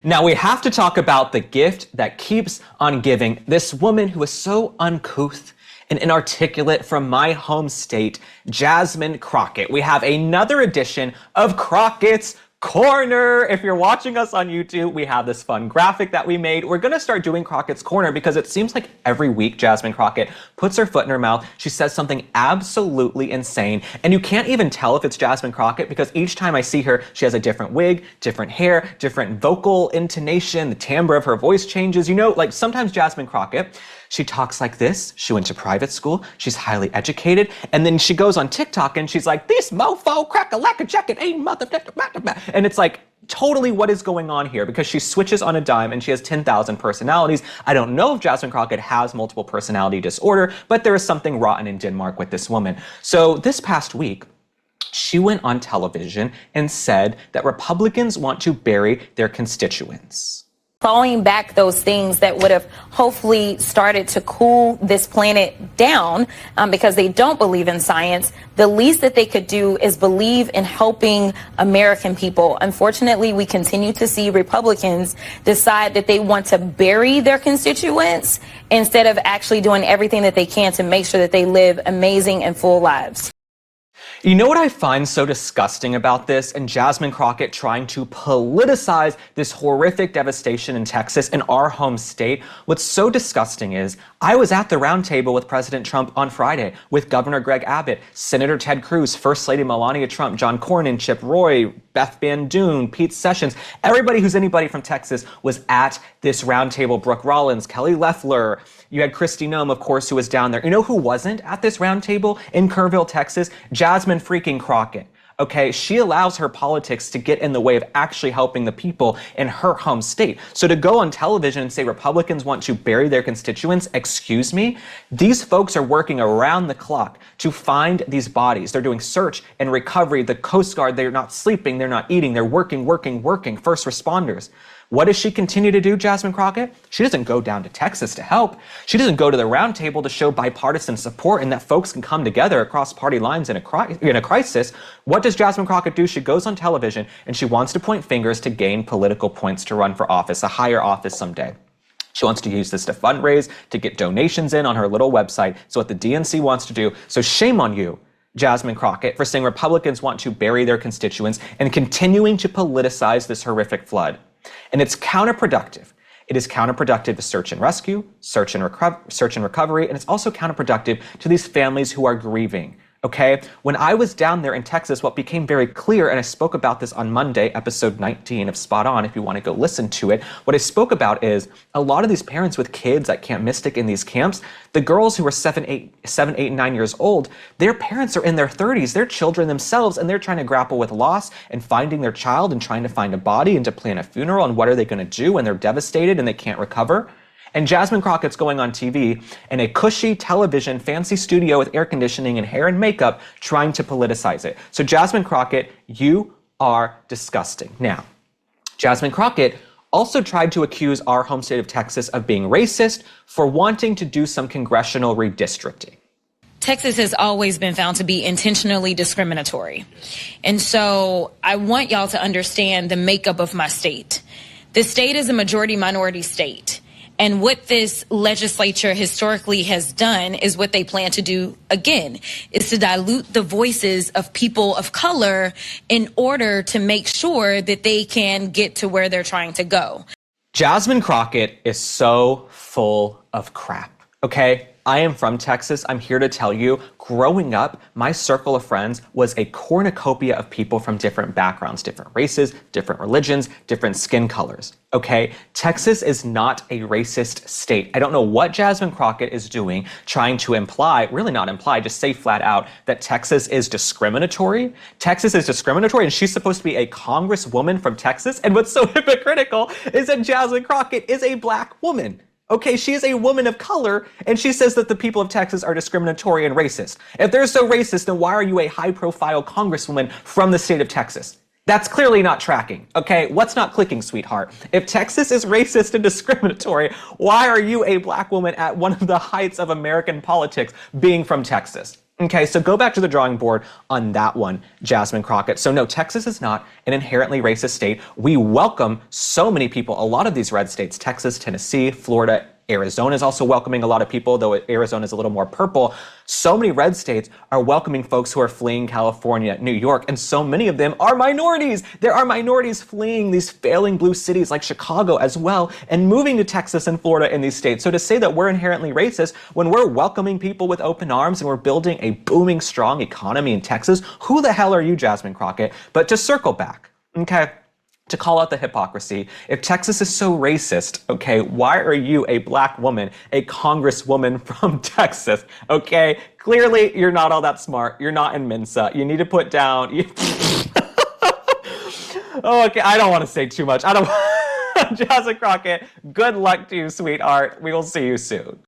Now we have to talk about the gift that keeps on giving. This woman who is so uncouth and inarticulate from my home state, Jasmine Crockett. We have another edition of Crockett's Corner. If you're watching us on YouTube, we have this fun graphic that we made. We're going to start doing Crockett's Corner because it seems like every week Jasmine Crockett puts her foot in her mouth. She says something absolutely insane. And you can't even tell if it's Jasmine Crockett because each time I see her, she has a different wig, different hair, different vocal intonation. The timbre of her voice changes. You know, like sometimes Jasmine Crockett, she talks like this. She went to private school. She's highly educated. And then she goes on TikTok and she's like, this mofo crack-a-lack-a-jacket ain't mother... And it's like, totally what is going on here? Because she switches on a dime and she has 10,000 personalities. I don't know if Jasmine Crockett has multiple personality disorder, but there is something rotten in Denmark with this woman. So this past week, she went on television and said that Republicans want to bury their constituents. Clawing back those things that would have hopefully started to cool this planet down because they don't believe in science. The least that they could do is believe in helping American people. Unfortunately, we continue to see Republicans decide that they want to bury their constituents instead of actually doing everything that they can to make sure that they live amazing and full lives. You know what I find so disgusting about this and Jasmine Crockett trying to politicize this horrific devastation in Texas, in our home state? What's so disgusting is I was at the roundtable with President Trump on Friday with Governor Greg Abbott, Senator Ted Cruz, First Lady Melania Trump, John Cornyn, Chip Roy, Beth Van Doon, Pete Sessions. Everybody who's anybody from Texas was at this roundtable. Brooke Rollins, Kelly Loeffler. You had Kristi Noem, of course, who was down there. You know who wasn't at this roundtable in Kerrville, Texas? Jasmine freaking Crockett. Okay, she allows her politics to get in the way of actually helping the people in her home state. So to go on television and say Republicans want to bury their constituents, excuse me, these folks are working around the clock to find these bodies. They're doing search and recovery. The Coast Guard, they're not sleeping, they're not eating, they're working. First responders. What does she continue to do, Jasmine Crockett? She doesn't go down to Texas to help. She doesn't go to the round table to show bipartisan support and that folks can come together across party lines in a crisis. What does Jasmine Crockett do? She goes on television and she wants to point fingers to gain political points to run for office, a higher office someday. She wants to use this to fundraise, to get donations in on her little website. So what the DNC wants to do. So shame on you, Jasmine Crockett, for saying Republicans want to bury their constituents and continuing to politicize this horrific flood. And it's counterproductive. It is counterproductive to search and rescue, search and recovery, and it's also counterproductive to these families who are grieving. Okay, when I was down there in Texas, what became very clear, and I spoke about this on Monday, episode 19 of Spot On, if you want to go listen to it, what I spoke about is a lot of these parents with kids at Camp Mystic in these camps, the girls who are 7, 8, and 9 years old, their parents are in their 30s, they're children themselves, and they're trying to grapple with loss and finding their child and trying to find a body and to plan a funeral and what are they going to do when they're devastated and they can't recover. And Jasmine Crockett's going on TV in a cushy television fancy studio with air conditioning and hair and makeup trying to politicize it. So Jasmine Crockett, you are disgusting. Now, Jasmine Crockett also tried to accuse our home state of Texas of being racist for wanting to do some congressional redistricting. Texas has always been found to be intentionally discriminatory. And so I want y'all to understand the makeup of my state. The state is a majority minority state. And what this legislature historically has done is what they plan to do again, is to dilute the voices of people of color in order to make sure that they can get to where they're trying to go. Jasmine Crockett is so full of crap, okay? I am from Texas. I'm here to tell you, growing up, my circle of friends was a cornucopia of people from different backgrounds, different races, different religions, different skin colors, okay? Texas is not a racist state. I don't know what Jasmine Crockett is doing, trying to imply, really not imply, just say flat out that Texas is discriminatory. Texas is discriminatory, and she's supposed to be a congresswoman from Texas. And what's so hypocritical is that Jasmine Crockett is a black woman. Okay, she is a woman of color, and she says that the people of Texas are discriminatory and racist. If they're so racist, then why are you a high-profile congresswoman from the state of Texas? That's clearly not tracking, okay? What's not clicking, sweetheart? If Texas is racist and discriminatory, why are you a black woman at one of the heights of American politics being from Texas? Okay, so go back to the drawing board on that one, Jasmine Crockett. So no, Texas is not an inherently racist state. We welcome so many people, a lot of these red states, Texas, Tennessee, Florida, Arizona is also welcoming a lot of people, though Arizona is a little more purple. So many red states are welcoming folks who are fleeing California, New York, and so many of them are minorities. There are minorities fleeing these failing blue cities like Chicago as well and moving to Texas and Florida in these states. So to say that we're inherently racist when we're welcoming people with open arms and we're building a booming, strong economy in Texas, who the hell are you, Jasmine Crockett? But to circle back, okay? To call out the hypocrisy. If Texas is so racist, okay, why are you, a black woman, a congresswoman from Texas, okay? Clearly, you're not all that smart. You're not in Mensa. You need to put down... Oh, okay, I don't want to say too much. Jasmine Crockett, good luck to you, sweetheart. We will see you soon.